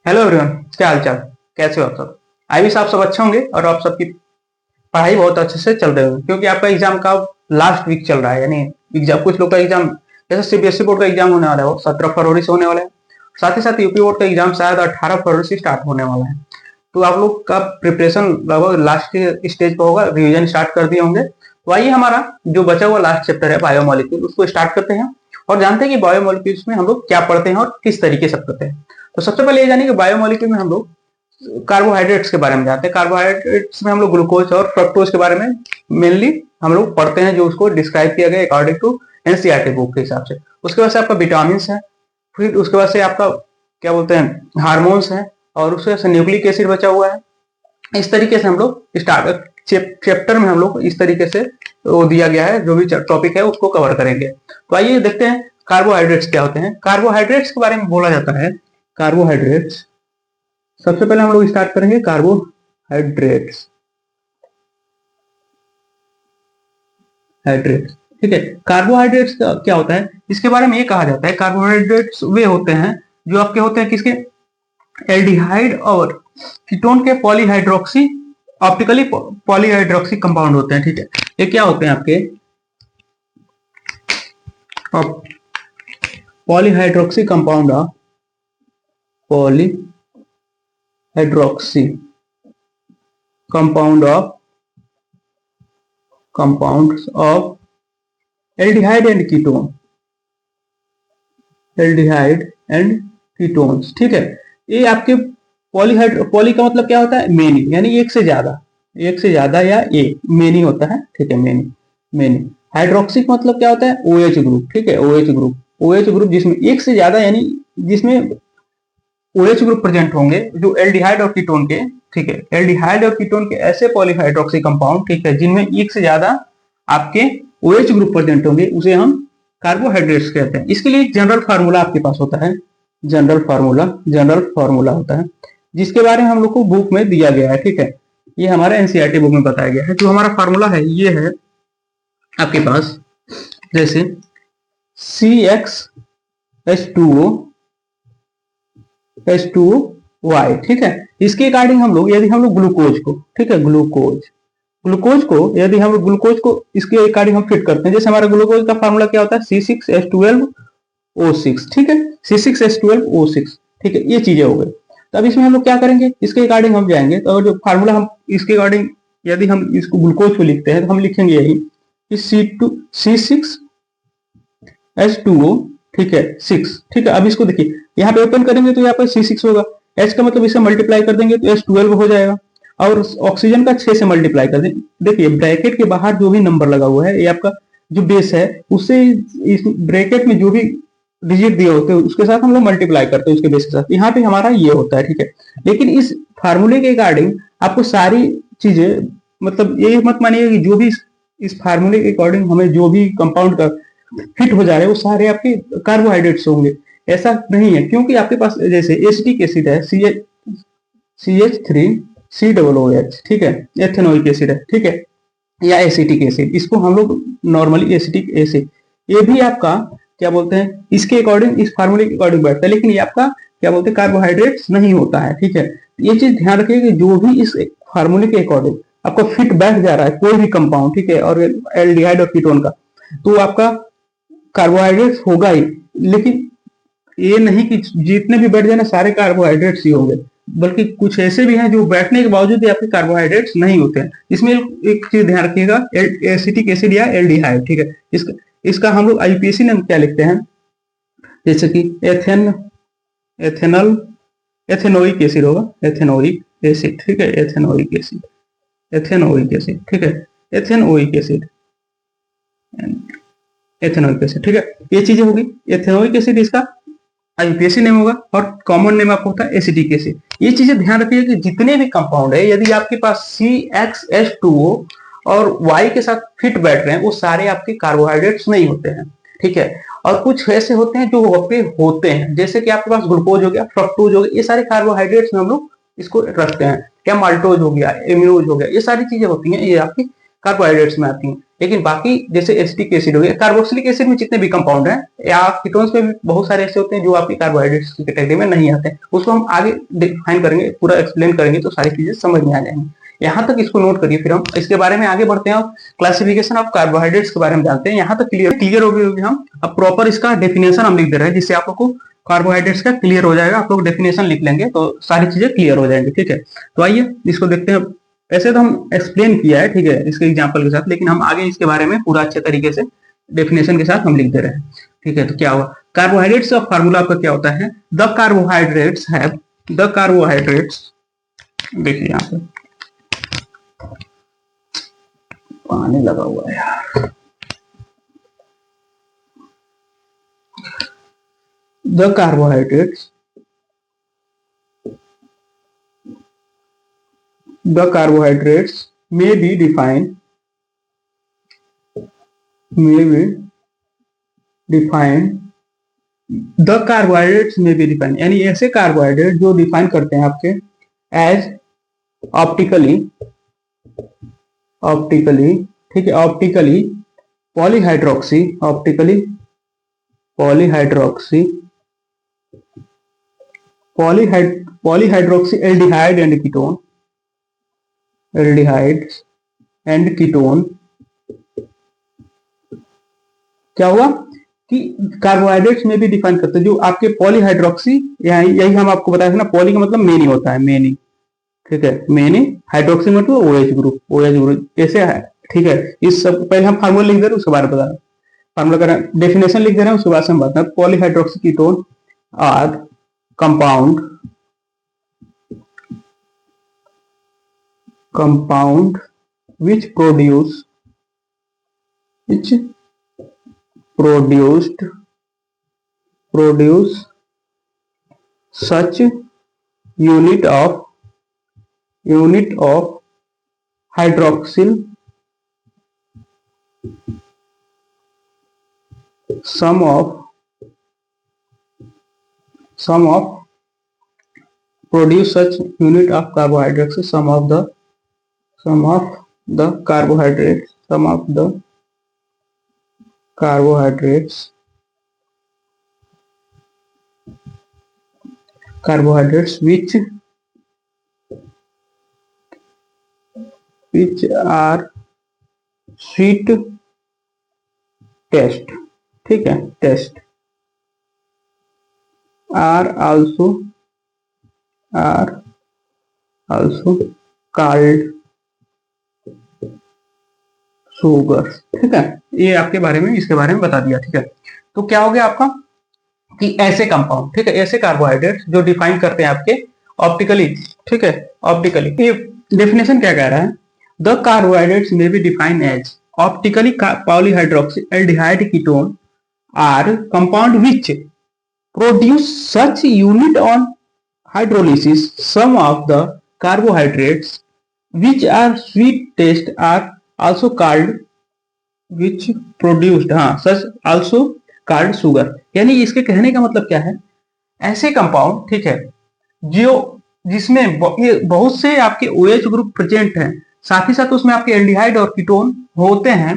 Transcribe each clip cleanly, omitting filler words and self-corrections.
Hello everyone, क्या हाल चाल। कैसे हो आप सब। आई विश आप सब अच्छे होंगे और आप सबकी पढ़ाई बहुत अच्छे से चल रही होगी, क्योंकि आपका एग्जाम का लास्ट वीक चल रहा है। यानी एग्जाम, कुछ लोग का एग्जाम जैसे सीबीएसई बोर्ड का एग्जाम होने वाला है वो 17 फरवरी से होने वाला है। साथ ही साथ यूपी बोर्ड का एग्जाम शायद 18 फरवरी से स्टार्ट होने वाला है। तो आप लोग का प्रिपरेशन लगभग लास्ट स्टेज पर होगा, रिविजन स्टार्ट कर दिए होंगे। तो आइए हमारा जो बचा हुआ लास्ट चैप्टर है बायोमोलिक्यूल, उसको स्टार्ट करते हैं और जानते हैं कि बायोमोलिक्यूल्स में हम लोग क्या पढ़ते हैं और किस तरीके से पढ़ते हैं। तो सबसे पहले ये जानिए कि बायोमोलिक्यूल में हम लोग कार्बोहाइड्रेट्स के बारे में जानते हैं। कार्बोहाइड्रेट्स में हम लोग ग्लूकोज और फ्रक्टोज के बारे में मेनली हम लोग पढ़ते हैं, जो उसको डिस्क्राइब किया गया अकॉर्डिंग टू एनसीईआरटी बुक के हिसाब से। उसके बाद से आपका विटामिन है, फिर उसके बाद से आपका क्या बोलते हैं हार्मोन्स है, और उसके बाद से न्यूक्लिक एसिड बचा हुआ है। इस तरीके से हम लोग स्टार्ट चैप्टर में हम लोग इस तरीके से वो दिया गया है, जो भी टॉपिक है उसको कवर करेंगे। तो आइए देखते हैं कार्बोहाइड्रेट्स क्या होते हैं। कार्बोहाइड्रेट्स के बारे में बोला जाता है, कार्बोहाइड्रेट्स सबसे पहले हम लोग स्टार्ट करेंगे कार्बोहाइड्रेट्स। हाइड्रेट्स, ठीक है। कार्बोहाइड्रेट्स क्या होता है, इसके बारे में ये कहा जाता है कार्बोहाइड्रेट्स वे होते हैं जो आपके होते हैं किसके, एल्डिहाइड और कीटोन के पॉलीहाइड्रोक्सी, ऑप्टिकली पॉलीहाइड्रोक्सी कंपाउंड होते हैं, ठीक है। ये क्या होते हैं आपके polyhydroxy compound of polyhydroxy compound of compounds of aldehyde and ketone, aldehyde and ketones, ठीक है। ये आपके पॉली का मतलब क्या होता है, मेनी, यानी एक से ज्यादा या एक मेनी होता है, ठीक है। मेनी हाइड्रोक्सिक मतलब क्या होता है, OH ग्रुप, ठीक है। OH ग्रुप जिसमें एक से ज्यादा, यानी जिसमें OH ग्रुप प्रेजेंट होंगे, जो एल्डिहाइड और कीटोन के, ठीक है। एल्डिहाइड और कीटोन के ऐसे पॉलीहाइड्रोक्सी कंपाउंड, ठीक है, जिनमें एक से ज्यादा आपके OH ग्रुप प्रेजेंट होंगे, उसे हम कार्बोहाइड्रेट्स कहते हैं। इसके लिए एक जनरल फार्मूला आपके पास होता है, जनरल फार्मूला होता है, जिसके बारे में हम लोग को बुक में दिया गया है, ठीक है। ये हमारा एनसीईआरटी बुक में बताया गया है। जो हमारा फार्मूला है ये है आपके पास, जैसे CxH2O ठीक है। इसके अकॉर्डिंग हम लोग, यदि हम लोग ग्लूकोज को, ठीक है, ग्लूकोज को यदि हम ग्लूकोज को इसके अकॉर्डिंग हम फिट करते हैं, जैसे हमारा ग्लूकोज का फार्मूला क्या होता है, C6H12O6, ठीक है, C6H12O6, ठीक है। ये चीजें हो गई। तो अब इसमें हम लोग क्या करेंगे, इसके अकॉर्डिंग हम जाएंगे, तो जो फार्मूला हम इसके अकॉर्डिंग यदि हम इसको ग्लूकोज को लिखते हैं तो हम लिखेंगे यही कि C6H2O, ठीक है, 6, ठीक है। अब इसको देखिए, यहाँ पे ओपन करेंगे तो यहाँ पे C6 होगा, H का मतलब इसे मल्टीप्लाई कर देंगे तो H12 हो जाएगा, और ऑक्सीजन का 6 से मल्टीप्लाई कर देंगे। देखिए ब्रैकेट के बाहर जो भी नंबर लगा हुआ है, ये आपका जो बेस है, उससे इस ब्रैकेट में जो भी डिजिट दिए होते हैं उसके साथ हम लोग मल्टीप्लाई करते हैं उसके बेस के साथ। यहाँ पे हमारा ये होता है, ठीक है। लेकिन इस फार्मूले के अकॉर्डिंग आपको सारी चीजें, मतलब ये मत मानिए कि जो भी इस फार्मूले के अकॉर्डिंग हमें जो भी कंपाउंड का फिट हो जा रहे हैं वो सारे आपके कार्बोहाइड्रेट्स होंगे, ऐसा नहीं है। क्योंकि आपके पास जैसे एसिटिक एसिड है, CH3COOH, ठीक है, एथेनोइक एसिड है, ठीक है, या एसिटिक एसिड, इसको हम लोग नॉर्मली एसिटिक एसिड, ये भी आपका क्या बोलते हैं, इसके अकॉर्डिंग, इस फार्मूले के अकॉर्डिंग बैठता है, लेकिन ये आपका क्या बोलते हैं कार्बोहाइड्रेट्स नहीं होता है, ठीक है। ये चीज ध्यान रखिए कि जो भी इस फार्मूले के अकॉर्डिंग आपको फिट बैठ जा रहा है कोई भी कंपाउंड, ठीक है, और एल्डिहाइड और कीटोन का, तो आपका कार्बोहाइड्रेट्स होगा ही। लेकिन ये नहीं कि जितने भी बैठ जाए सारे कार्बोहाइड्रेट्स ही होंगे, बल्कि कुछ ऐसे भी हैं जो बैठने के बावजूद आपके कार्बोहाइड्रेट्स नहीं होते हैं। इसमें एक चीज ध्यान रखिएगा, एसिटिक एसिड या एल्डिहाइड, ठीक है, इसका हम लोग आईयूपीएसी नाम क्या लिखते हैं, जैसे कि एथेनोइक एसिड होगा, एथेनोइक एसिड, ठीक है, एथेनोइक एसिड, ठीक है, एथेनोइक एसिड, ठीक है। ये चीजें होगी। एथेनोइक एसिड इसका आईयूपीएसी नेम होगा, और कॉमन नेम आपको होता है एसिटिक एसिड। ये चीजें ध्यान रखिए कि जितने भी कंपाउंड है, यदि आपके पास CxH2O और Y के साथ फिट बैठ रहे हैं, वो सारे आपके कार्बोहाइड्रेट्स नहीं होते हैं, ठीक है। और कुछ ऐसे होते हैं जो आपके होते हैं, जैसे कि आपके पास ग्लूकोज हो गया, फ्रक्टोज हो गया, ये सारे कार्बोहाइड्रेट्स में हम लोग इसको रखते हैं, क्या माल्टोज हो गया, एमिनोज हो गया, ये सारी चीजें होती हैं, ये आपकी कार्बोहाइड्रेट्स में आती हैं। लेकिन बाकी जैसे एसिटिक एसिड हो गया, कार्बोक्सिलिक एसिड में जितने भी कंपाउंड हैं या कीटोन्स में भी बहुत सारे ऐसे होते हैं जो आपकी कार्बोहाइड्रेट्स की कैटेगरी में नहीं आते हैं, उसको हम आगे डिफाइन करेंगे, पूरा एक्सप्लेन करेंगे तो सारी चीजें समझ में आ जाएंगी। यहाँ तक इसको नोट करिए, फिर हम इसके बारे में आगे बढ़ते हैं और क्लासिफिकेशन ऑफ कार्बोहाइड्रेट्स के बारे में जानते हैं। यहाँ तक क्लियर हो गई होगी। हम अब प्रॉपर इसका डेफिनेशन हम लिख दे रहे हैं, जिससे आप लोग को कार्बोहाइड्रेट्स का क्लियर हो जाएगा। आप लोग डेफिनेशन लिख लेंगे तो सारी चीजें क्लियर हो जाएंगी, ठीक है। तो आइए इसको देखते हैं। ऐसे तो हम एक्सप्लेन किया है, ठीक है, इसके एग्जांपल के साथ, लेकिन हम आगे इसके बारे में पूरा अच्छे तरीके से डेफिनेशन के साथ हम लिख दे रहे हैं, ठीक है। तो क्या हुआ, कार्बोहाइड्रेट्स का फार्मूला आपका क्या होता है, the carbohydrates have, the carbohydrates, देखिए यहाँ पे पानी लगा हुआ है यार, the carbohydrates, the carbohydrates may be defined the carbohydrates may be defined, यानी ऐसे कार्बोहाइड्रेट जो डिफाइन करते हैं आपके एज ऑप्टिकली, ठीक है, optically polyhydroxy, optically polyhydroxy aldehyde and ketone, aldehydes and ketone. क्या हुआ कि कार्बोहाइड्रेट्स में भी डिफाइन करते हैं जो आपके पॉलीहाइड्रोक्सी, यही हम आपको बताया था ना, पॉली का मतलब मेनी होता है, मेनी, ठीक है, मेनी, हाइड्रोक्सी मतलब OH ग्रुप ऐसे है, ठीक है। इस सब पहले हम फार्मूला लिख दे रहे हैं, उसके बारे में बता रहे हैं, फार्मूला कर डेफिनेशन लिख दे रहे हैं, उसके बाद से हम बता रहे हैं polyhydroxy ketone are compound which produced such unit of hydroxyl sum of produce such unit of carbohydrates, sum of the carbohydrates which are sweet taste, ठीक है, test are also called sugar, ठीक है। ये आपके बारे में, इसके बारे में बता दिया, ठीक है। तो क्या हो गया आपका कि ऐसे कंपाउंड, ठीक है, ऐसे कार्बोहाइड्रेट जो डिफाइन करते हैं आपके ऑप्टिकली, ठीक है, ऑप्टिकली। ये डेफिनेशन क्या कह रहा है, द कार्बोहाइड्रेट्स में be define as optically polyhydroxy aldehyde ketone are compound which produce such unit on hydrolysis some of the carbohydrates which are sweet taste are also called which produced such also called sugar। यानी इसके कहने का मतलब क्या है, ऐसे compound, ठीक है, जो जिसमें बहुत से आपके OH ग्रुप प्रेजेंट हैं, साथ ही साथ उसमें आपके एल्डिहाइड और कीटोन होते हैं,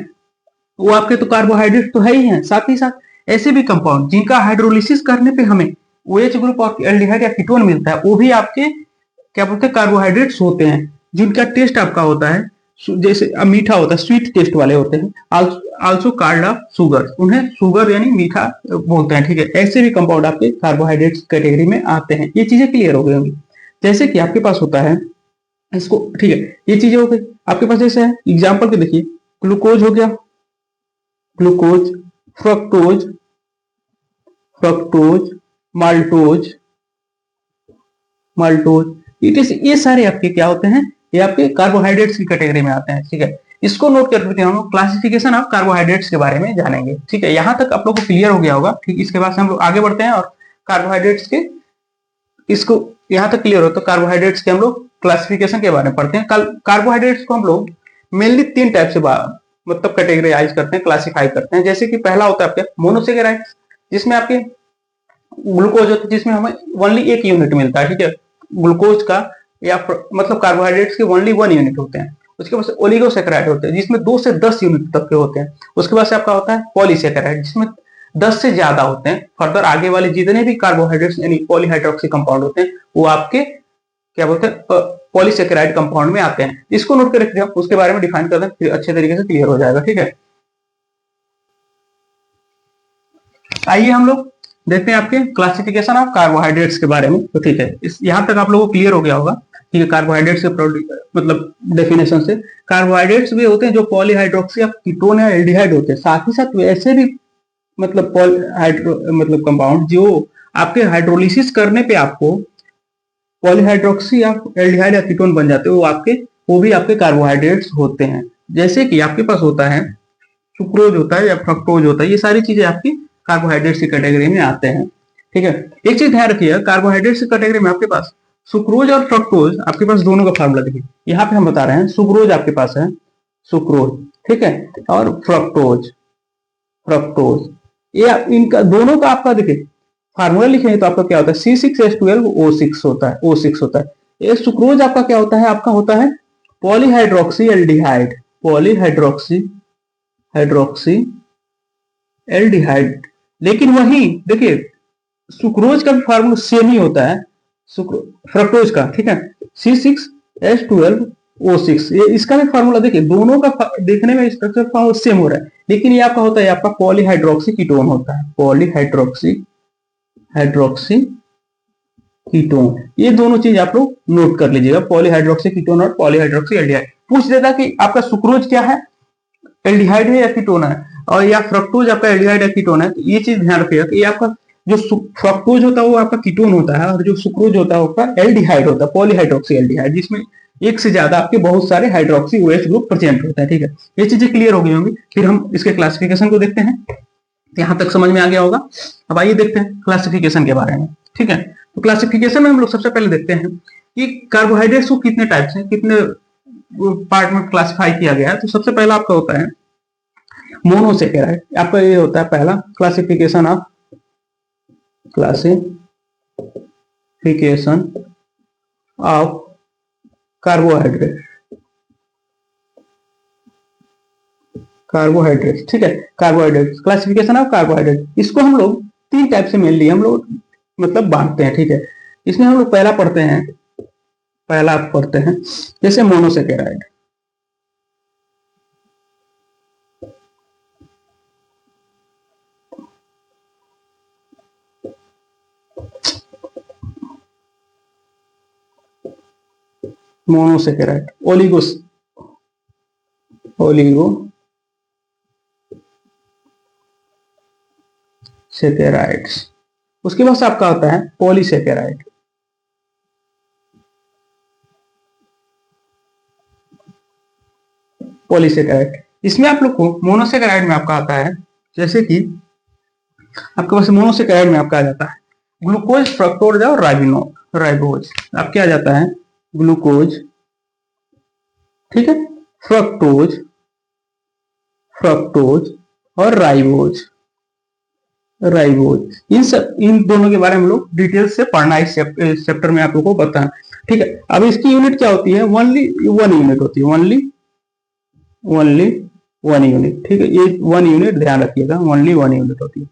वो आपके तो कार्बोहाइड्रेट तो है ही हैं, साथ ही साथ ऐसे भी कंपाउंड जिनका हाइड्रोलिसिस करने पे हमें OH ग्रुप और एल्डिहाइड या कीटोन मिलता है, वो भी आपके क्या बोलते हैं कार्बोहाइड्रेट्स होते हैं, जिनका टेस्ट आपका होता है जैसे मीठा होता है, स्वीट टेस्ट वाले होते हैं, आल्सो कॉल्ड शुगर, उन्हें शुगर यानी मीठा बोलते हैं, ठीक है। ऐसे भी कंपाउंड आपके कार्बोहाइड्रेट्स कैटेगरी में आते हैं। ये चीजें क्लियर हो गई होंगी। जैसे कि आपके पास होता है इसको, ठीक है, ये चीजें हो गई आपके पास। जैसे है एग्जाम्पल के देखिए, ग्लूकोज हो गया, ग्लूकोज, फ्रक्टोज, माल्टोज, ये सारे आपके क्या होते हैं, ये आपके कार्बोहाइड्रेट्स की कैटेगरी में आते हैं, ठीक है। इसको नोट करके हम लोग क्लासिफिकेशन ऑफ कार्बोहाइड्रेट्स के बारे में जानेंगे, ठीक है। यहाँ तक आप लोगों को क्लियर हो गया होगा, ठीक। इसके बाद से हम लोग आगे बढ़ते हैं और कार्बोहाइड्रेट्स के, इसको यहाँ तक क्लियर हो तो कार्बोहाइड्रेट्स के हम लोग क्लासिफिकेशन के बारे में पढ़ते हैं। कार्बोहाइड्रेट्स को हम लोग मेनली 3 टाइप से मतलब कैटेगराइज करते हैं, क्लासिफाई करते हैं। जैसे कि पहला होता है आपके मोनोसेकेराइड्स, जिसमें आपके ग्लूकोज होता है, जिसमें हमें ओनली 1 यूनिट मिलता है, ठीक है, ग्लूकोज का, या मतलब कार्बोहाइड्रेट्स के ओनली 1 यूनिट होते हैं। उसके बाद से ओलिगोसेकेराइड होते हैं जिसमें 2 से 10 यूनिट तक के होते हैं। उसके बाद से आपका होता है पॉलीसेकेराइड जिसमें 10 से ज्यादा होते हैं। फर्दर आगे वाले जितने भी कार्बोहाइड्रेट्स यानी पॉलीहाइड्रोक्सी कंपाउंड होते हैं वो आपके क्या बोलते हैं पॉलीसेकेराइड कंपाउंड में आते हैं। इसको नोट कर रखिए, उसके बारे में डिफाइन कर दें, अच्छे तरीके से क्लियर हो जाएगा। ठीक है, आइए हम लोग देखते हैं आपके क्लासिफिकेशन ऑफ कार्बोहाइड्रेट्स के बारे में। तो ठीक है, इस यहाँ तक आप लोगों को क्लियर हो गया होगा। ठीक है, कार्बोहाइड्रेट्स के मतलब डेफिनेशन से कार्बोहाइड्रेट्स भी होते हैं जो पॉलीहाइड्रोक्सी या कीटोन या एल्डिहाइड होते हैं। साथ ही साथ वैसे भी मतलब मतलब कंपाउंड जो आपके हाइड्रोलिसिस करने पे आपको पॉलीहाइड्रोक्सी या एल्डिहाइड या कीटोन बन जाते हैं, वो भी आपके कार्बोहाइड्रेट्स होते हैं। जैसे कि आपके पास होता है सुक्रोज होता है या फ्रक्टोज होता है, ये सारी चीजें आपकी कार्बोहाइड्रेट्स की कैटेगरी में आते हैं। ठीक है, एक चीज ध्यान रखिएगा, कार्बोहाइड्रेट्स की कैटेगरी में आपके पास सुक्रोज और फ्रक्टोज आपके पास दोनों का फार्मूला देखिए। यहाँ पे हम बता रहे हैं सुक्रोज आपके पास है, सुक्रोज, ठीक है, और फ्रक्टोज, फ्रक्टोज, ये इनका दोनों का आपका देखिए फार्मूला लिखेंगे तो आपका क्या होता है C6H12O6 होता है, O6 होता है। ये सुक्रोज आपका क्या होता है, आपका होता है polyhydroxy aldehyde, polyhydroxy hydroxy aldehyde. लेकिन वही देखिए सुक्रोज का भी फार्मूला सेम ही होता है फ्रक्टोज का, ठीक है, C6H12O6। ये इसका भी फार्मूला देखिए, दोनों का देखने में स्ट्रक्चर फार्मूला सेम हो रहा है, लेकिन ये आपका होता है आपका पॉलीहाइड्रोक्सी कीटोन होता है, पॉलीहाइड्रोक्सी हाइड्रोक्सी कीटोन। ये दोनों चीज आप लोग नोट कर लीजिएगा, पॉलीहाइड्रोक्सी कीटोन और पॉलीहाइड्रोक्सी एल्डिहाइड। पूछ देता कि आपका सुक्रोज क्या है, एल्डिहाइड है या कीटोन है, और या फ्रक्टोज आपका एल्डिहाइड या कीटोन है। तो ये चीज ध्यान रखिएगा कि ये आपका जो फ्रक्टोज होता है वो आपका कीटोन होता है और जो सुक्रोज होता है वो आपका एल्डिहाइड होता है, पॉलीहाइड्रोक्सी एल्डिहाइड, जिसमें एक से ज्यादा आपके बहुत सारे हाइड्रोक्सी ओएच ग्रुप प्रेजेंट होता है। ठीक है, ये चीजें क्लियर हो गई होंगी। फिर हम इसके क्लासिफिकेशन को देखते हैं, यहां तक समझ में आ गया होगा। अब आइए देखते हैं क्लासिफिकेशन के बारे में। ठीक है, तो क्लासिफिकेशन में हम लोग सबसे पहले देखते हैं कि कार्बोहाइड्रेट्स को कितने टाइप्स हैं, कितने पार्ट में क्लासिफाई किया गया है। तो सबसे पहला आपका होता है मोनोसेकेराइड, आपका ये होता है पहला classification of classification of carbohydrate, carbohydrate, ठीक है, कार्बोहाइड्रेट, क्लासिफिकेशन ऑफ कार्बोहाइड्रेट। इसको हम लोग 3 टाइप से मेनली हम लोग मतलब बांटते हैं। ठीक है, इसमें हम लोग पहला पढ़ते हैं, पहला आप पढ़ते हैं जैसे मोनोसेकेराइड, मोनोसेकेराइड, ओलिगो सेकेराइड्स। उसके बाद आपका होता है पॉलीसेकेराइड, पॉलीसेकेराइड। इसमें आप लोग को मोनोसेकेराइड में आपका आता है जैसे कि आपके पास मोनोसेकेराइड में आपका आ जाता है ग्लूकोज, फ्रक्टोज और राइबोज। आपके आ जाता है ग्लूकोज, ठीक है, फ्रक्टोज, फ्रक्टोज और राइबोज, राइबोज। इन दोनों के बारे में लोग डिटेल से पढ़ना इस चैप्टर में आप लोगों को बताना। ठीक है, अब इसकी यूनिट क्या होती है, ओनली 1 यूनिट होती है, ओनली 1 यूनिट। ठीक है, ये 1 यूनिट ध्यान रखिएगा, ओनली 1 यूनिट होती है।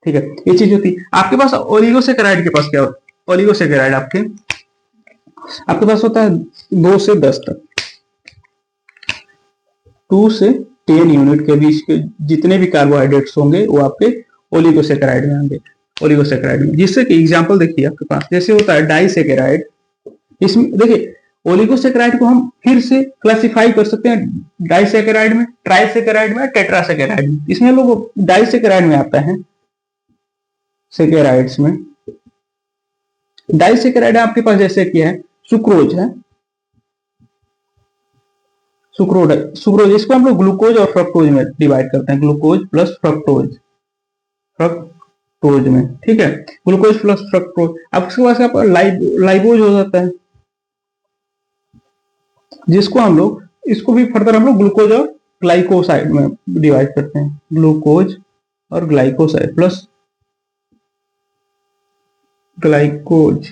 ठीक है, ये चीज होती है। आपके पास ओलिगोसेकेराइड के पास क्या होता है, ओलिगोसेकेराइड आपके पास होता है 2 से 10 तक, 2 से 10 यूनिट के बीच के जितने भी कार्बोहाइड्रेट्स होंगे वो आपके ओलिगोसेकेराइड में आएंगे, ओलिगोसेकेराइड में। जिससे कि एग्जांपल देखिए आपके पास जैसे होता है डाइसेकेराइड। इसमें देखिए ओलिगोसेकेराइड को हम फिर से क्लासिफाई कर सकते हैं डाइसेकेराइड में, ट्राइसेकेराइड में, टेट्रासेकेराइड में। इसमें लोग डाइसेकेराइड में आता है, सेकेराइड्स में डाइसेकेराइड आपके पास जैसे कि है सुक्रोज है, सुक्रोज इसको हम लोग ग्लूकोज और फ्रक्टोज में डिवाइड करते हैं, ग्लूकोज प्लस फ्रक्टोज, फ्रक्टोज में। ठीक है, ग्लूकोज प्लस फ्रक्टोज। अब उसके बाद आपका लाइबोज हो जाता है, जिसको हम लोग इसको भी फर्दर हम लोग ग्लूकोज और ग्लाइकोसाइड में डिवाइड करते हैं, ग्लूकोज और ग्लाइकोसाइड प्लस ग्लाइकोज,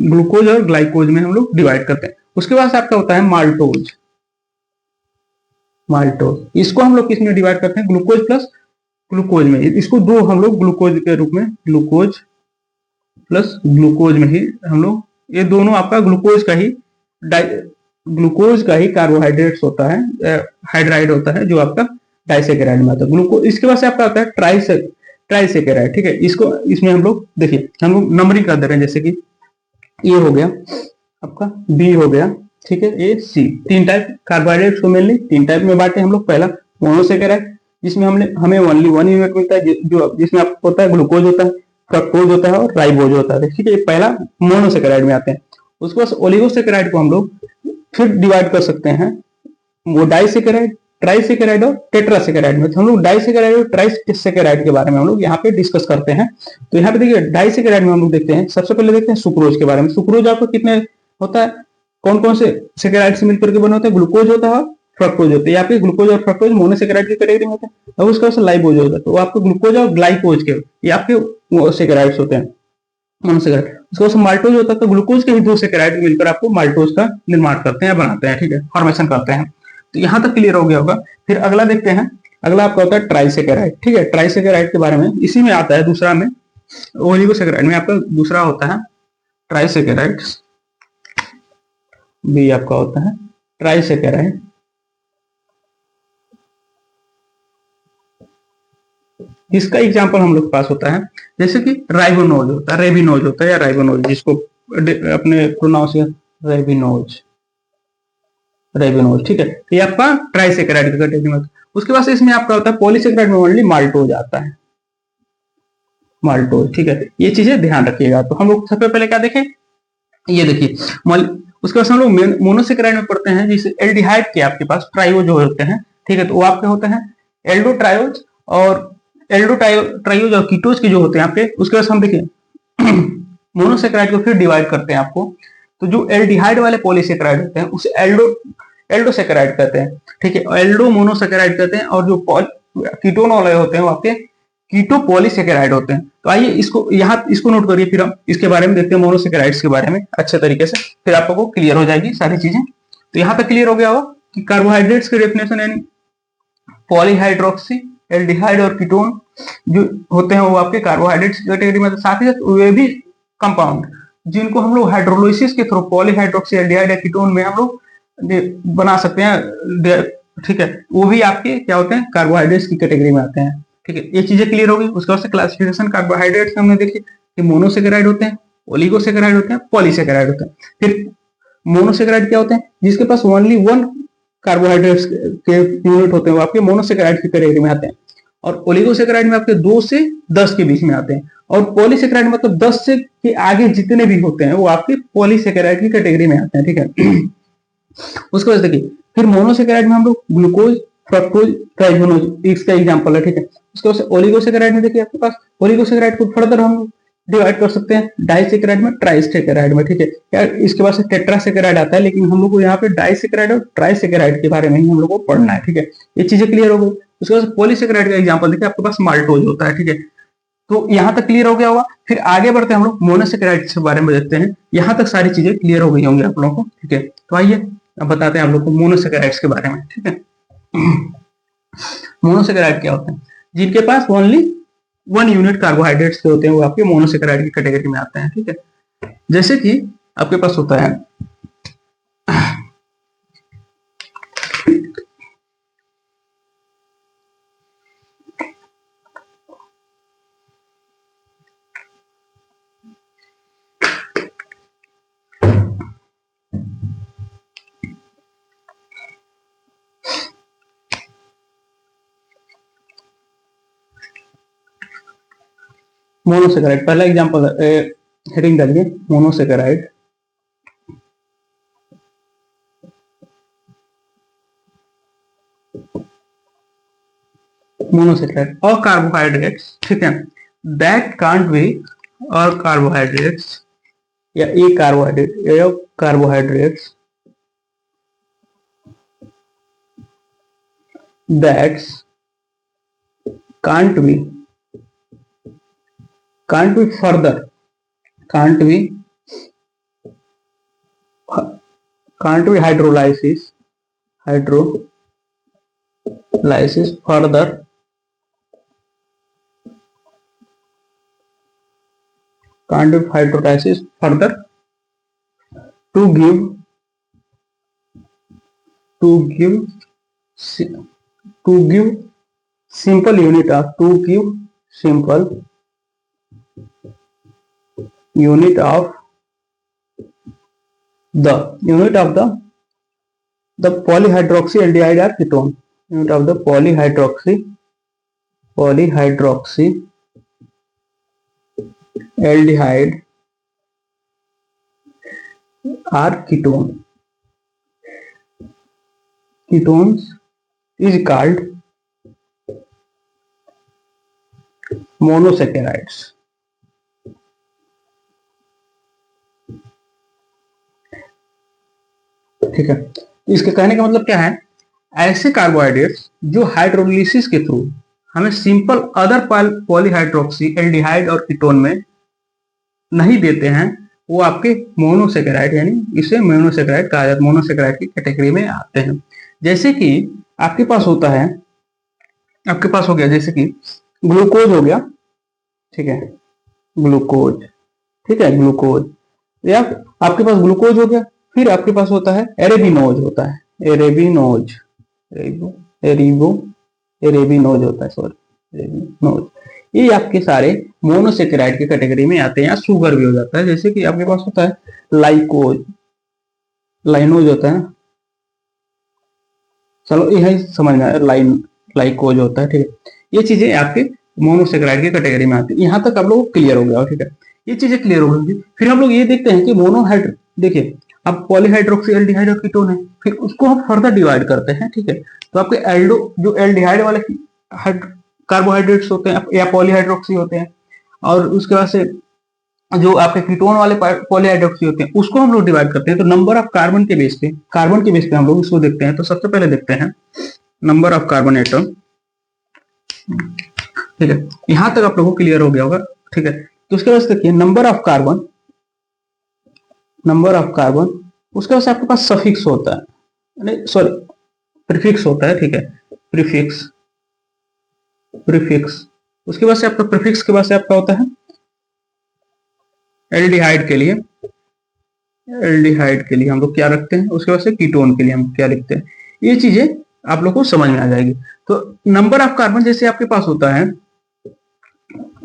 ग्लूकोज और ग्लाइकोज में हम लोग डिवाइड करते हैं। उसके बाद आपका होता है माल्टोज। माल्टोज इसको हम लोग किस में डिवाइड करते हैं, ग्लूकोज प्लस ग्लूकोज में। इसको दो हम लोग ग्लूकोज के रूप में, ग्लूकोज प्लस ग्लूकोज में ही हम लोग, ये दोनों आपका ग्लूकोज का ही ग्लूकोज का ही कार्बोहाइड्रेट्स होता है, हाइड्राइड होता है जो आपका डाइसेकेराइड में आता है। ग्लूकोज इसके बाद से आपका आता है ट्राइसेकेराइड। ठीक है, इसको इसमें हम लोग देखिए हम लोग नंबरिंग कर दे रहे हैं, जैसे कि ए हो गया आपका, बी हो गया, ठीक है, ए सी। तीन टाइप कार्बोहाइड्रेट्स को मेनली तीन टाइप में बांटे हम लोग। पहला मोनोसेकेराइड, जिसमें हमें ओनली 1 यूनिट मिलता है, जो जिसमें आपको होता है ग्लूकोज होता है, फ्रक्टोज होता है और राइबोज होता है। ठीक है, पहला मोनोसेकेराइड में आते हैं। उसके बाद ओलिगोसेकेराइड को हम लोग फिर डिवाइड कर सकते हैं, वो डाइसेकेराइड, ट्राइसेकेराइड और टेट्रासेकेराइड में। तो हम लोग डाइसेकेराइड और ट्राइसेकेराइड के बारे में हम लोग यहाँ पे डिस्कस करते हैं। तो यहाँ पे देखिए डाइसेकेराइड में हम लोग देखते हैं, सबसे पहले देखते हैं सुक्रोज के बारे में। सुक्रोज आपको कितने होता है, कौन कौन से सेकेराइड से मिलकर के बने होते हैं, ग्लूकोज होता है, फ्रक्टोज होते हैं। यहाँ पे ग्लूकोज और फ्रक्टोज मोनोसेकेराइड की कैटेगरी में होते हैं। अब उसके बाद लाइबोज होता है, तो आपको ग्लूकोज और ग्लाइकोज के ये आपके सेकेराइड्स होते हैं, मोनोसेकेराइड। उसके बाद माल्टोज होता है, तो ग्लूकोज के भी दो सेकेराइड मिलकर आपको माल्टोज का निर्माण करते हैं, बनाते हैं। ठीक है, फॉर्मेशन करते हैं। तो यहाँ तक क्लियर हो गया होगा। फिर अगला देखते हैं, अगला आपका होता है ट्राइसेकेराइड। ठीक है, ट्राइसेकेराइड के बारे में इसी में आता है, दूसरा में ओलिगोसेकेराइड में आपका दूसरा होता है ट्राइसेकेराइड, बी आपका होता है ट्राइसेकेराइड। इसका एग्जांपल हम लोग के पास होता है, जैसे कि राइबोनोज होता है, रेबिनोज होता है या राइबोनोज, जिसको अपने प्रोनाउंसिएशन रेबिनोज, रेबिनोज। ठीक है, ये आपका ट्राइसेकेराइड की कैटेगरी में। उसके बाद इसमें आपका होता है पॉलीसेकेराइड में ओनली माल्टोज आता है, माल्टोज। ठीक है, ये चीजें ध्यान रखिएगा। तो हम लोग सबसे पहले क्या देखें, ये देखिए उसके बाद हम लोग मोनोसेकेराइड में पढ़ते हैं, जिसे एल्डिहाइड के आपके पास ट्राइओज होते हैं। ठीक है, तो वो आपके होते हैं एल्डो ट्राइओज और एल्डो ट्राइओज और कीटोज के जो होते हैं आपके। उसके बाद हम देखिए मोनोसेकेराइड को फिर डिवाइड करते हैं आपको। तो जो एल्डिहाइड वाले पॉलीसेकेराइड होते हैं उसे एल्डोसेकेराइड कहते हैं। ठीक है, एल्डो मोनोसेकेराइड कहते हैं, और जो कीटोन वाले होते हैं वो आपके कीटो पॉलीसेकेराइड होते हैं। तो आइए इसको नोट करिए, फिर हम इसके बारे में देखते हैं, मोनोसेकेराइड्स के बारे में अच्छे तरीके से, फिर आपको क्लियर हो जाएगी सारी चीजें। तो यहाँ पे क्लियर हो गया होगा कि कार्बोहाइड्रेट्स की डेफिनेशन यानी पॉलीहाइड्रोक्सी, एल्डिहाइड और कीटोन जो होते हैं वो आपके कार्बोहाइड्रेट्स की कैटेगरी में। साथ ही साथ वे भी कंपाउंड जिनको हम लोग हाइड्रोलाइसिस के थ्रू पॉलीहाइड्रोक्सी, एल्डिहाइड या कीटोन में हम लोग बना सकते हैं। ठीक है, वो भी आपके क्या होते हैं, कार्बोहाइड्रेट्स की कैटेगरी में आते हैं। ठीक है, ये चीजें क्लियर होगी। उसके बाद क्लासिफिकेशन कार्बोहाइड्रेट्स हमने देखी कि मोनोसेकेराइड होते हैं, ओलिगोसेकेराइड होते हैं, पॉलीसेकेराइड होते हैं। फिर मोनोसेकेराइड क्या होते हैं, जिसके पास ओनली 1 कार्बोहाइड्रेट्स के यूनिट होते हैं, वो आपके मोनोसेकेराइड की कैटेगरी में आते हैं। और ओलिगोसेकेराइड में आपके 2 से 10 के बीच में आते हैं। और पॉलीसेकेराइड मतलब 10 से के आगे जितने भी होते हैं वो आपके पॉलीसेकेराइड की कैटेगरी में आते हैं। ठीक है, उसके बाद देखिए फिर मोनोसेकेराइड में हम लोग ग्लूकोज, फ्रक्टोज, राइबोनोज इसका एग्जांपल है। ठीक है, उसके बाद ओलिगोसेकेराइड में देखिए आपके पास ओलिगोसेकेराइड को फर्दर हम डिवाइड कर सकते हैं डाइसेकेराइड में, ट्राइसेकेराइड में। ठीक है, यार इसके बाद से टेट्रासेकेराइड आता है, लेकिन हम लोग को यहाँ पे डाइसेकेराइड और ट्राइसेकेराइड के बारे में ही हम लोग को पढ़ना है। ठीक है, ये चीजें क्लियर हो गई। उसके बाद पॉलीसेकेराइड का एग्जांपल देखिए आपके पास माल्टोज होता है। ठीक है, तो यहाँ तक क्लियर हो गया होगा। फिर आगे बढ़ते हैं, हम लोग मोनोसेकेराइड के बारे में देखते हैं। यहाँ तक सारी चीजें क्लियर हो गई होंगी आप लोगों को। ठीक है, तो आइए अब बताते हैं आप लोग को मोनोसेकेराइड्स के बारे में। ठीक है, मोनोसेकेराइड क्या होते हैं, जिनके पास ओनली 1 यूनिट कार्बोहाइड्रेट्स के होते हैं, वो आपके मोनोसेकेराइड की कैटेगरी में आते हैं। ठीक है, जैसे कि आपके पास होता है मोनोसेकेराइड। पहला एग्जांपल हेडिंग डालिए मोनोसेकेराइड। मोनोसेकेराइड और कार्बोहाइड्रेट्स। ठीक है, दैट कांट बी और कार्बोहाइड्रेट्स या carbohydrates that's can't be further can't be can't be hydrolysis further to give to give to give simple unit of the polyhydroxyaldehyde or ketone. Unit of the polyhydroxyaldehyde or ketones is called monosaccharides. ठीक है, इसके कहने का मतलब क्या है, ऐसे carbohydrates जो हाइड्रोलिसिस के थ्रू हमें सिंपल अदर पॉलीहाइड्रोक्सी एल्डिहाइड और कीटोन में नहीं देते हैं, वो आपके मोनोसेकेराइड यानी इसे मोनोसेकेराइड कहा जाता है, मोनोसेकेराइड की कैटेगरी में आते हैं। जैसे कि आपके पास होता है, आपके पास हो गया जैसे कि ग्लूकोज हो गया, ठीक है, ग्लूकोज, ठीक है, ग्लूकोज, या आपके पास ग्लूकोज हो गया, फिर आपके पास होता है एरेबिनोज होता है, एरेबिनोज होता है, सॉरी एरेबिनोज। ये आपके सारे मोनोसेकेराइड की कैटेगरी में आते हैं, या शुगर भी हो जाता है। जैसे कि आपके पास होता है लाइनोज होता है, चलो यही समझ में आया, लाइकोज होता है, ठीक है। ये चीजें आपके मोनोसेकेराइड की कैटेगरी में आती है। यहाँ तक आप लोग क्लियर हो गया, ठीक है, ये चीजें क्लियर हो गई। फिर हम लोग ये देखते हैं कि मोनोहाइड्र, देखिए अब पॉलीहाइड्रोक्सी एल्डिहाइड और कीटोन है, फिर उसको हम फर्दर डिवाइड करते हैं, ठीक है। तो आपके एल्डो जो एल्डिहाइड वाले कार्बोहाइड्रेट्स होते हैं या पॉलीहाइड्रोक्सी होते हैं, और उसके बाद से जो आपके कीटोन वाले पॉलीहाइड्रोक्सी होते हैं उसको हम लोग डिवाइड करते हैं। तो नंबर ऑफ कार्बन के बेस पे हम लोग इसको देखते हैं। तो सबसे पहले देखते हैं नंबर ऑफ कार्बन एटम, ठीक है, यहां तक आप लोगों को क्लियर हो गया होगा, ठीक है। तो उसके बाद देखिए नंबर ऑफ कार्बन, उसके बाद आपके पास सफिक्स होता है, सॉरी प्रीफिक्स होता है, ठीक है, प्रीफिक्स। उसके बाद से आपका प्रीफिक्स के बाद से आपका होता है एल्डिहाइड के लिए हम लोग क्या रखते हैं, उसके बाद से कीटोन के लिए हम क्या लिखते हैं। ये चीजें आप लोग को समझ में आ जाएगी। तो नंबर ऑफ कार्बन जैसे आपके पास होता है,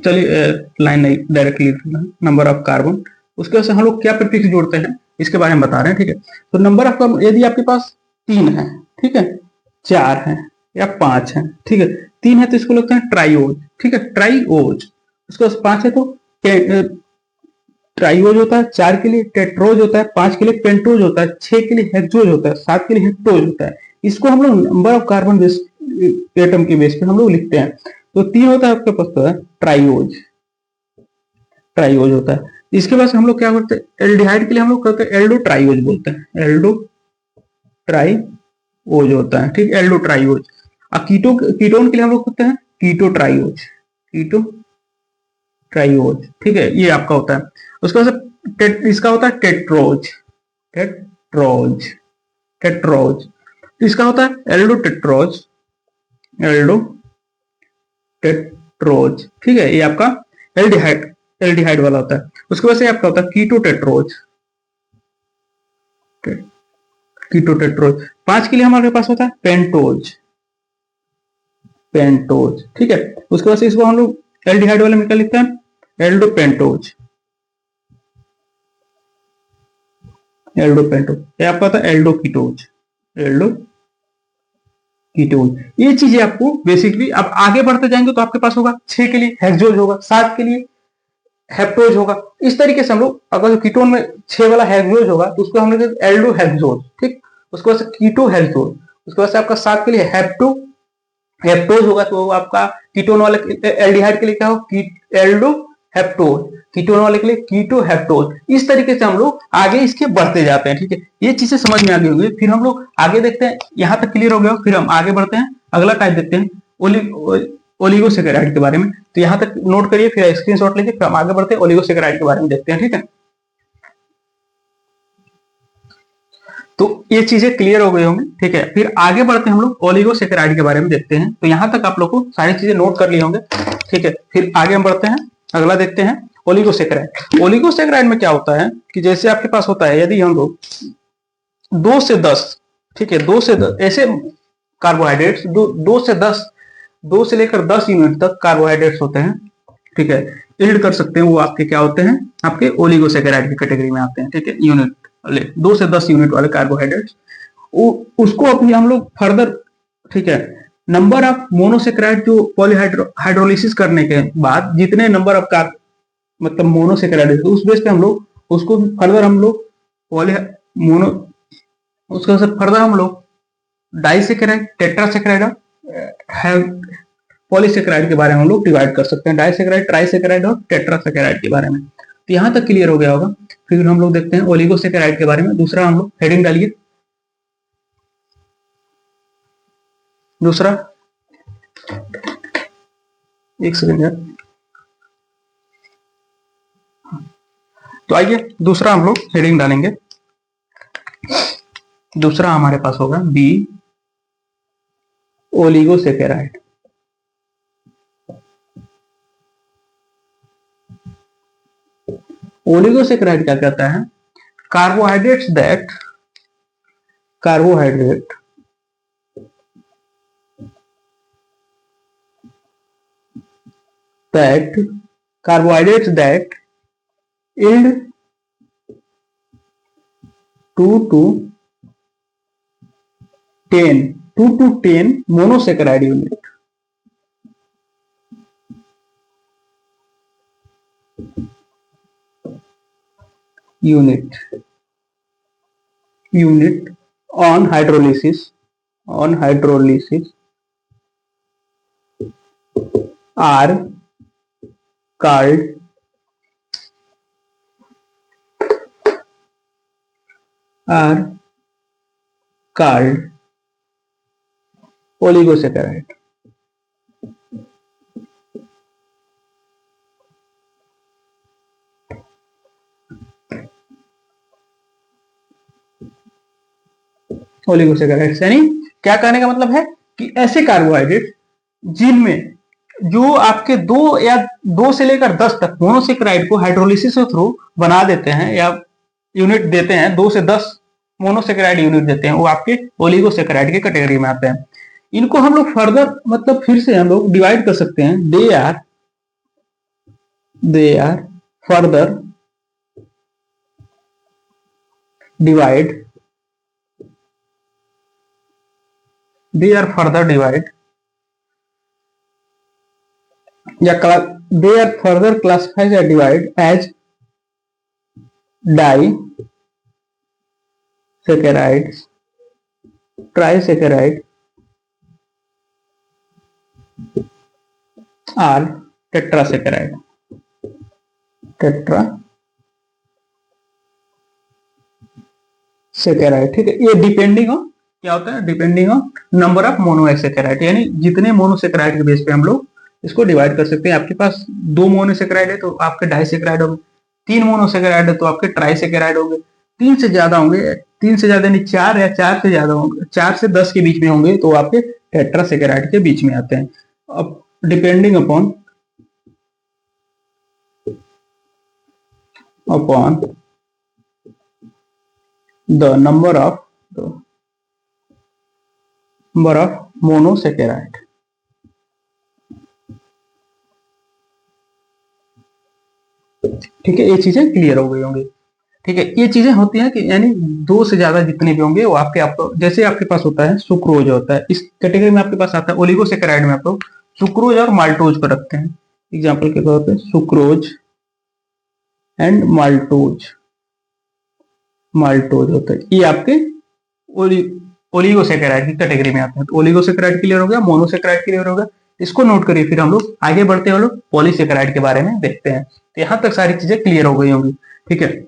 चलिए लाइन नहीं डायरेक्टली लिखना, नंबर ऑफ कार्बन, उसके बाद से हम लोग क्या प्रीफिक्स जोड़ते हैं इसके बारे में बता रहे हैं, ठीक है। तो नंबर ऑफ कार्बन यदि आपके पास 3 है, ठीक है, 4 है या 5 है, ठीक है, 3 है तो इसको लिखते हैं ट्राइओज, ठीक है, ट्राइओज। उसके बाद 5 है तो ट्राइओज होता है, 4 के लिए टेट्रोज होता है, 5 के लिए पेंटोज होता है, 6 के लिए हेक्सोज होता है, 7 के लिए हेप्टोज होता है। इसको हम लोग number of carbon base atom के बेस पे हम लोग लिखते हैं। तो 3 होता है आपके पास, तो है ट्राइओज होता है। इसके बाद हम लोग क्या करते हैं, एल्डिहाइड के लिए हम लोग करते हैं एल्डो ट्राइओज बोलते हैं, एल्डो ट्राइओज होता है, ठीक, एल्डो ट्राइओज। और कीटोन के लिए हम लोग करते हैं कीटो ट्राइओज, ठीक है, ये आपका होता है। उसके बाद इसका होता है टेट्रोज, इसका होता है एल्डो टेट्रोज, ठीक है, ये आपका एल्डिहाइड वाला होता है। उसके बाद से आपका होता है कीटो टेट्रोज। 5 के लिए हमारे पास होता है पेंटोज, ठीक है। उसके बाद से इसको हम लोग एल्डिहाइड वाले में क्या लिखते हैं, एल्डो पेंटोज, ये आपका होता है एल्डो कीटोज। ये चीजें आपको बेसिकली, अब आगे बढ़ते जाएंगे तो आपके पास होगा 6 के लिए हेक्सोज होगा, 7 के लिए हेप्टोज होगा। इस तरीके से हम लोग, अगर कीटोन में 6 वाला हेक्सोज होगा तो उसको हम लोग एल्डो हेक्सोज, ठीक। उसके बाद से कीटो हेक्सोज, उसके बाद से आपका 7 के लिए हेप्टोज होगा, तो आपका कीटोन वाले एल्डिहाइड के लिए क्या होगा, एल्डो हेप्टोज, कीटोन वाले के लिए कीटो हेप्टोज। इस तरीके से हम लोग आगे इसके बढ़ते जाते हैं, ठीक है। ये चीजें समझ में आ गई होंगी। फिर हम लोग आगे देखते हैं, यहां तक क्लियर हो गया, फिर हम आगे बढ़ते हैं, अगला टाइप देखते हैं ओलिगोसेकेराइड के बारे में। तो यहां तक नोट करिए, फिर स्क्रीनशॉट लीजिए, फिर हम आगे बढ़ते हैं ओलिगोसेकेराइड के बारे में देखते हैं, ठीक है। तो ये चीजें क्लियर हो गई होंगी, ठीक है। फिर आगे बढ़ते हैं हम लोग ओलिगोसेकेराइड के बारे में देखते हैं। तो यहाँ तक आप लोग को सारी चीजें नोट कर लिए होंगे, ठीक है। फिर आगे हम बढ़ते हैं, अगला देखते हैं ओलिगोसेकेराइड। ओलिगोसेकेराइड में क्या होता है कि जैसे आपके पास होता है, यदि हम लोग 2 से 10, ठीक है, 2 से 10 ऐसे कार्बोहाइड्रेट्स, 2 से 10, 2 से लेकर 10 यूनिट तक कार्बोहाइड्रेट्स होते हैं, ठीक है, यील्ड कर सकते हैं, वो आपके क्या होते हैं, आपके ओलिगोसेकेराइड की कैटेगरी में आते हैं, ठीक है। यूनिट 2 से 10 यूनिट वाले कार्बोहाइड्रेट्स, उसको अभी हम लोग फर्दर, ठीक है, नंबर ऑफ मोनोसेकेराइड जो पॉलीहाइड्रोलिसिस करने के बाद जितने नंबर ऑफ मतलब मोनोसेकेराइड उस बेस पे हम लोग उसको फर्दर हम लोग पॉली मोनो उसके बाद फर्दर हम लोग डाइसेकेराइड, टेट्रासेकेराइड और पॉलीसेकेराइड के बारे में हम लोग डिवाइड कर सकते हैं, डाइसेकेराइड, ट्राइसेकेराइड और टेट्रासेकेराइड के बारे में। तो यहां तक क्लियर हो गया होगा। फिर हम लोग देखते हैं ओलिगोसेकेराइड के बारे में। दूसरा हम लोग हेडिंग डालिए, दूसरा, एक सेकंड यार। तो आइए दूसरा हम लोग हेडिंग डालेंगे। दूसरा हमारे पास होगा बी, ओलिगोसेकेराइड। ओलिगोसेकेराइड क्या कहता है? Carbohydrate that yield 2 to 10 monosaccharide unit on hydrolysis are called oligosaccharide. Oligosaccharides यानी क्या कहने का मतलब है कि ऐसे कार्बोहाइड्रेट जिनमें जो आपके 2 से लेकर 10 तक मोनोसेकेराइड को हाइड्रोलिसिस के थ्रू बना देते हैं या यूनिट देते हैं, 2 से 10 मोनोसेकेराइड यूनिट देते हैं, वो आपके ओलिगोसेकेराइड की कैटेगरी में आते हैं। इनको हम लोग फर्दर मतलब फिर से हम लोग डिवाइड कर सकते हैं। दे आर फर्दर डिवाइड या they are further classified or divide as disaccharides, trisaccharide or tetrasaccharide। ठीक है, ये डिपेंडिंग ऑन क्या होता है, depending on number of monosaccharide, यानी जितने मोनोसेकेराइड के बेस पे हम लोग इसको डिवाइड कर सकते हैं। आपके पास 2 मोनोसेकेराइड है तो आपके डाइसेकेराइड होंगे, 3 मोनोसेकेराइड है तो आपके ट्राइसेकेराइड होंगे, 3 से ज्यादा होंगे, 3 से ज्यादा नहीं 4 या 4 से ज्यादा होंगे, 4 से 10 के बीच में होंगे तो आपके टेट्रासेकेराइड के बीच में आते हैं। अब depending upon the number of monosaccharide. ठीक है, ये चीजें क्लियर हो गई होंगी। ठीक है, ये चीजें होती हैं कि यानी 2 से ज्यादा जितने भी होंगे वो आपको जैसे आपके पास होता है सुक्रोज होता है, इस कैटेगरी में आपके पास आता है। ओलिगोसेकेराइड में आप लोग सुक्रोज और माल्टोज को रखते हैं। एग्जाम्पल के तौर पे सुक्रोज एंड माल्टोज होता है, ये आपके ओलिगोसेकेराइड की कैटेगरी में आते हैं। तो ओलिगोसेकेराइड क्लियर हो गया, मोनोसेकेराइड क्लियर हो गया, इसको नोट करिए। फिर हम लोग आगे बढ़ते हैं, हम लोग पॉलीसेकेराइड के बारे में देखते हैं। तो यहां तक सारी चीजें क्लियर हो गई होंगी। ठीक है,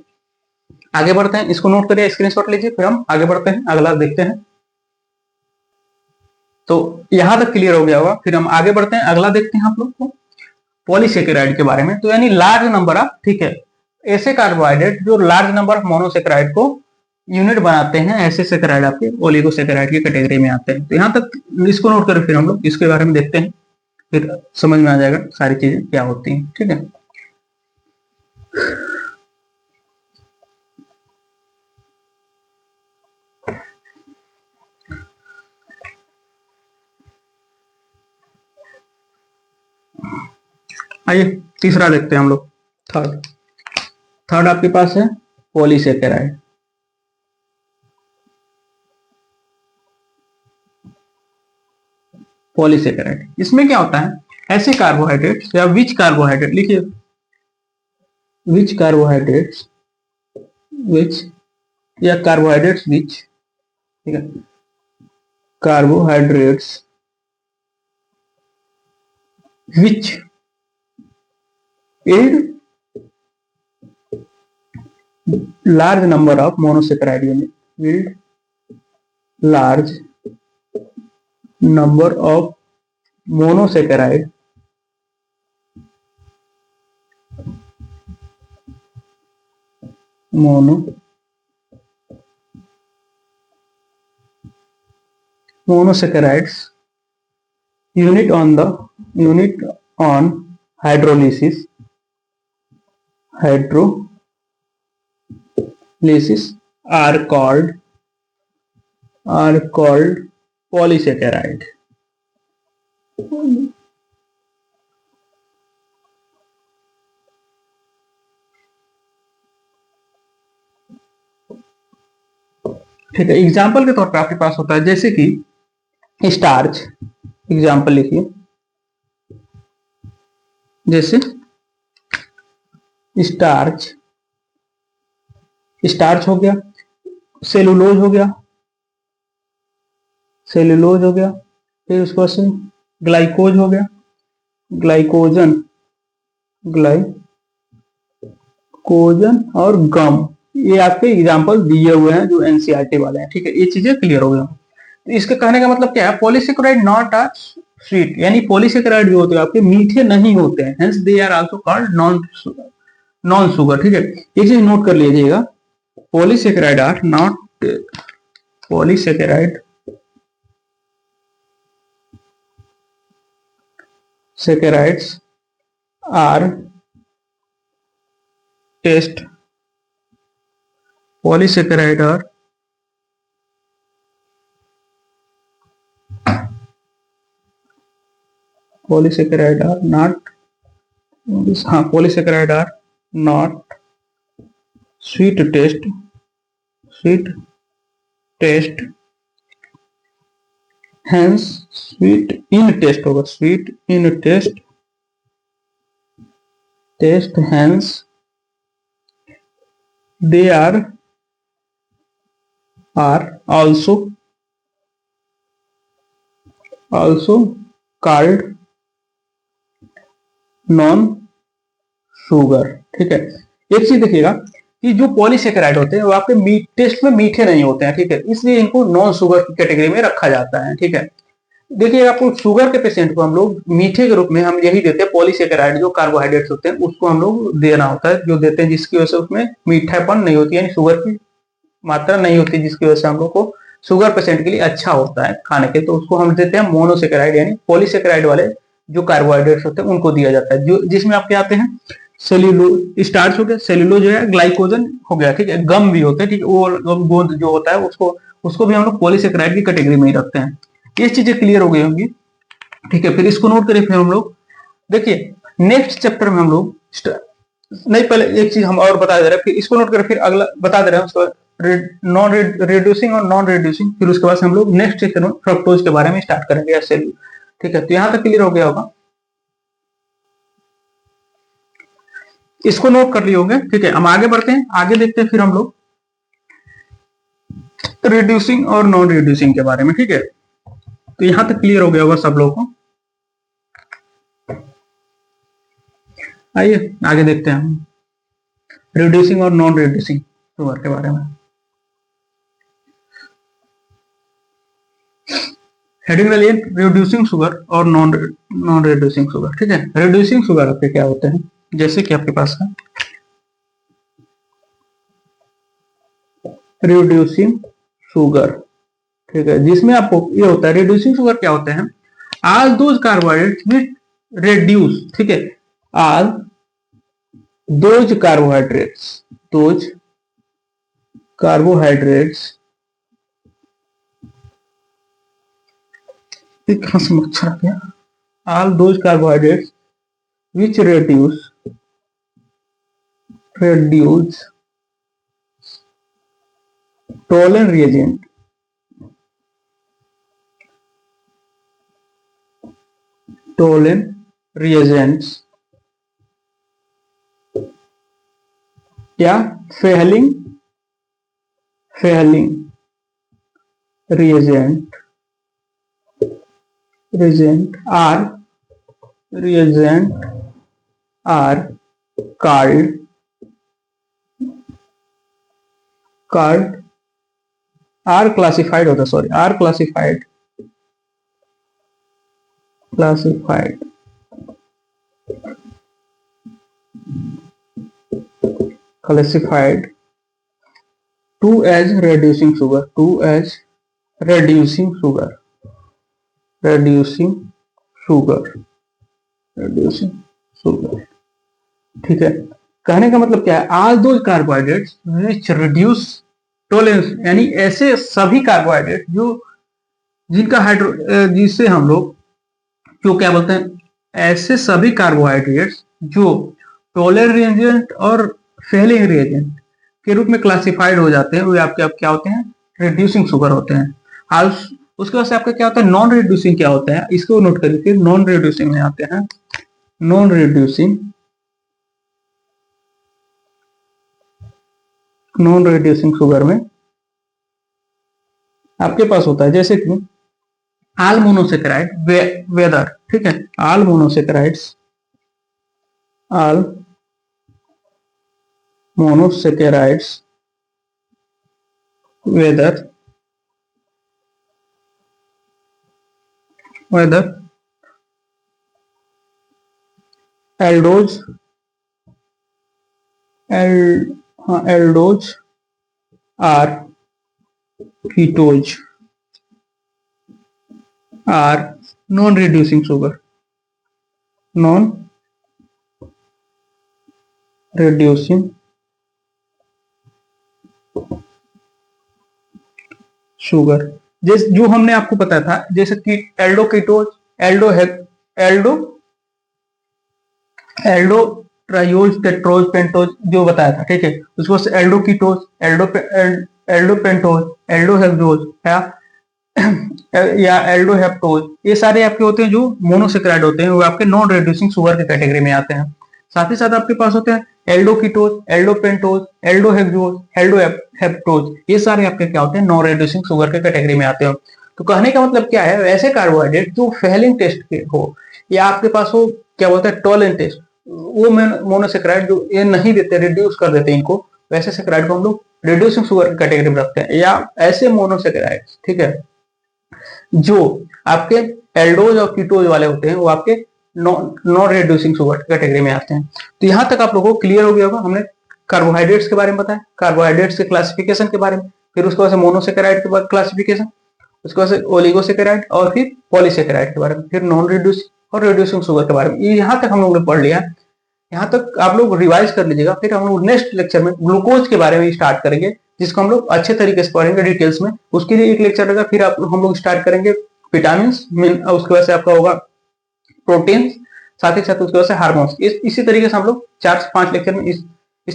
आगे बढ़ते हैं, इसको नोट करिए, स्क्रीनशॉट लीजिए, फिर हम आगे बढ़ते हैं, अगला देखते हैं। तो यहां तक क्लियर हो गया होगा, फिर हम आगे बढ़ते हैं, अगला देखते हैं आप लोग को पॉलीसेकेराइड के बारे में। तो यानी लार्ज नंबर ऑफ, ठीक है, ऐसे कार्बोहाइड्रेट जो लार्ज नंबर ऑफ मोनोसेकेराइड को यूनिट बनाते हैं, ऐसे सेकेराइड आपके ओलिगोसेकेराइड की कैटेगरी में आते हैं। तो यहाँ तक इसको नोट करें, फिर हम लोग इसके बारे में देखते हैं, फिर समझ में आ जाएगा सारी चीजें क्या होती हैं। ठीक है, आइए तीसरा देखते हैं हम लोग। थर्ड थर्ड आपके पास है पॉलीसेकेराइड। पॉलीसेकेराइड इसमें क्या होता है, ऐसे कार्बोहाइड्रेट्स या विच कार्बोहाइड्रेट, लिखिए विच कार्बोहाइड्रेट्स, विच या कार्बोहाइड्रेट्स विच, ठीक है, carbohydrates which yield large number of monosaccharide unit, yield large number of monosaccharide monosaccharides unit on hydrolysis are called polysaccharide। ठीक है, एग्जाम्पल के तौर पर आपके पास होता है जैसे कि स्टार्च, एग्जाम्पल लिखिए, जैसे स्टार्च, स्टार्च हो गया, सेलुलोज हो गया, सेलुलोज हो गया, फिर उसके बाद से ग्लाइकोज हो गया, ग्लाइकोजन, ग्लाइकोजन और गम, ये आपके एग्जाम्पल दिए हुए हैं जो एनसीईआरटी वाले हैं। ठीक है, ये चीजें क्लियर हो गई। तो इसके कहने का मतलब क्या है, पॉलीसेकेराइड नॉट आ स्वीट, यानी पॉलीसेकेराइड जो होते हैं आपके मीठे नहीं होते हैं, hence they are also called non sugar. ठीक है, ये चीज नोट कर लीजिएगा, polysaccharide are not, polysaccharide saccharides are taste, polysaccharide are not, हाँ polysaccharide are not sweet taste, hence sweet in taste होगा, sweet in taste, hence they are also called non sugar. ठीक है, एक चीज देखिएगा कि जो पॉलीसेकेराइड होते हैं वो आपके टेस्ट में मीठे नहीं होते हैं। ठीक है, इसलिए इनको नॉन शुगर की कैटेगरी में रखा जाता है। ठीक है, देखिए आपको शुगर के पेशेंट को हम लोग मीठे के रूप में हम यही देते हैं, पॉलीसेकेराइड जो कार्बोहाइड्रेट्स होते हैं उसको हम लोग देना होता है, जो देते हैं जिसकी वजह से उसमें मीठापन नहीं होती, यानी शुगर की मात्रा नहीं होती, जिसकी वजह से हम लोग को शुगर पेशेंट के लिए अच्छा होता है खाने के, तो उसको हम देते हैं मोनोसेकेराइड, यानी पॉलीसेकेराइड वाले जो कार्बोहाइड्रेट्स होते हैं उनको दिया जाता है, जो जिसमें आपके आते हैं सेल्यूलो, स्टार्च हो गया, सेल्यूलो जो है, ग्लाइकोजन हो गया, ठीक है, गम भी होते हैं, ठीक है, वो गोंद जो होता है उसको भी हम लोग पॉलीसेकेराइड की कैटेगरी में ही रखते हैं। ये चीजें क्लियर हो गई होंगी। ठीक है, फिर इसको नोट करें, फिर हम लोग देखिए नेक्स्ट चैप्टर में हम लोग नहीं, पहले एक चीज हम और बता दे रहे हैं, फिर इसको नोट करें, फिर अगला बता दे रहे हैं, उसको नॉन रिड्यूसिंग और नॉन रिड्यूसिंग, फिर उसके बाद हम लोग नेक्स्ट चैप्टर में फ्रक्टोज के बारे में स्टार्ट करेंगे ऐसे। ठीक है, तो यहां तक क्लियर हो गया होगा, इसको नोट कर लिए होंगे। ठीक है, हम आगे बढ़ते हैं, आगे देखते हैं फिर हम लोग रिड्यूसिंग और नॉन रिड्यूसिंग के बारे में। ठीक है, तो यहां तक क्लियर हो गया होगा सब लोगों को। आइए आगे देखते हैं हम रिड्यूसिंग और नॉन रिड्यूसिंग शुगर के बारे में। हेडिंग डालिए रिड्यूसिंग शुगर और नॉन रिड्यूसिंग शुगर। ठीक है, रिड्यूसिंग शुगर आपके क्या होते हैं, जैसे कि आपके पास है रिड्यूसिंग शुगर, ठीक है, जिसमें आपको ये होता है रिड्यूसिंग शुगर क्या होते हैं, all those carbohydrates which reduce, ठीक है, ऑल दोज कार्बोहाइड्रेट्स कहां से मच्छर आ गया, all those carbohydrates which reduce Tollens reagents या failing reagent are are classified होता, sorry, are classified to as reducing sugar, ठीक है। कहने का मतलब क्या है, all those carbohydrates which reduce tolerance, यानी ऐसे सभी कार्बोहाइड्रेट जो जिनका जिससे हम लोग जो क्या बोलते हैं, ऐसे सभी कार्बोहाइड्रेट्स जो टॉलरेंट रिएजेंट और फेलिंग रिएजेंट के रूप में क्लासिफाइड हो जाते हैं, वो आपके आप क्या होते हैं, रिड्यूसिंग शुगर होते हैं। हाल उसके बाद से आपका क्या होता है, नॉन रिड्यूसिंग क्या होता है, इसको नोट करिए, फिर नॉन रिड्यूसिंग में आते हैं। नॉन रिड्यूसिंग शुगर में आपके पास होता है जैसे कि ऑल मोनोसेकेराइड वेदर, ठीक है, all monosaccharides whether aldose or ketose are non reducing sugar, जैसे जो हमने आपको बताया था, जैसे कि aldo ketose, aldo triose, tetrose, pentose जो बताया था, ठीक है, उसको से aldo ketose, aldo pentose, aldo hexose या एल्डो हेप्टोज, ये सारे आपके होते हैं जो मोनोसेकेराइड होते हैं, वो आपके नॉन रिड्यूसिंग शुगर के कैटेगरी में आते हैं। साथ ही साथ आपके पास होते हैं Aldo ketose, aldo pentose, aldo hexose, Aldo heptose, ये सारे आपके क्या होते हैं, नॉन रिड्यूसिंग शुगर के कैटेगरी में आते हैं। तो कहने का मतलब क्या है, ऐसे कार्बोहाइड्रेट जो फेलिंग टेस्ट के हो या आपके पास हो क्या बोलते हैं टॉलरेंट टेस्ट, वो मोनोसेकेराइड जो ये नहीं देते, रिड्यूस कर देते इनको, वैसे सेकेराइड को हम लोग रिड्यूसिंग शुगर कैटेगरी में रखते हैं। या ऐसे मोनोसेकेराइड, ठीक है, जो आपके एल्डोज और कीटोज वाले होते हैं, वो आपके नॉन रिड्यूसिंग शुगर कैटेगरी में आते हैं। तो यहां तक आप लोगों को क्लियर हो गया होगा, हमने कार्बोहाइड्रेट्स के बारे में बताया, कार्बोहाइड्रेट्स के क्लासिफिकेशन के बारे में, फिर उसके बाद से मोनोसेकेराइड के बाद क्लासिफिकेशन, उसके बाद से ओलिगोसेकेराइड और फिर पॉलीसेकेराइड के बारे में, फिर नॉन रिड्यूसिंग और रिड्यूसिंग शुगर के बारे में। यहाँ तक हम लोगों ने पढ़ लिया, यहाँ तक आप लोग रिवाइज कर लीजिएगा। फिर हम लोग नेक्स्ट लेक्चर में ग्लूकोज के बारे में स्टार्ट करेंगे, जिसको हम लोग अच्छे तरीके से पढ़ेंगे डिटेल्स में। उसके लिए एक लेक्चर रहेगा। फिर हम लोग स्टार्ट करेंगे विटामिन, उसके बाद से आपका होगा प्रोटीन, साथ ही साथ उसके बाद से हार्मोन्स। इसी तरीके से हम लोग 4 से 5 लेक्चर में इस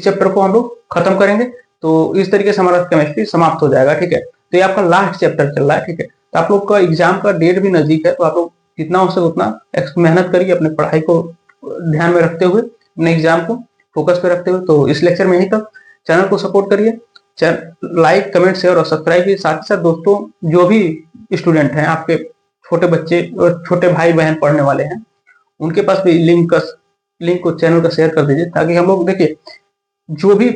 चैप्टर को हम लोग खत्म करेंगे। तो इस तरीके से हमारा केमिस्ट्री समाप्त हो जाएगा, ठीक है। तो ये आपका लास्ट चैप्टर चल रहा है, ठीक है। तो आप लोग का एग्जाम का डेट भी नजदीक है, तो आप लोग जितना हो सके उतना मेहनत करिए, अपने पढ़ाई को ध्यान में रखते हुए, अपने एग्जाम को फोकस पे रखते हुए। तो इस लेक्चर में यहीं तक। चैनल को सपोर्ट करिए, लाइक, कमेंट, शेयर और सब्सक्राइब कीजिए। साथ ही साथ दोस्तों, जो भी स्टूडेंट हैं, आपके छोटे बच्चे और छोटे भाई बहन पढ़ने वाले हैं, उनके पास भी लिंक को चैनल का शेयर कर दीजिए, ताकि हम लोग देखिए जो भी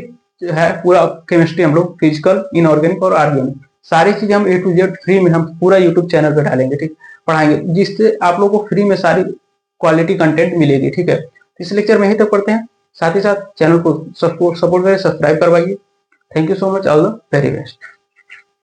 है पूरा केमिस्ट्री हम लोग फिजिकल, इनऑर्गेनिक और ऑर्गेनिक सारी चीजें हम A to Z फ्री में हम पूरा यूट्यूब चैनल पर डालेंगे, ठीक, पढ़ाएंगे, जिससे आप लोगों को फ्री में सारी क्वालिटी कंटेंट मिलेगी, ठीक है। इस लेक्चर में यहीं तक पढ़ते हैं। साथ ही साथ चैनल को सपोर्ट करें, सब्सक्राइब करवाइए। Thank you so much, all the very best.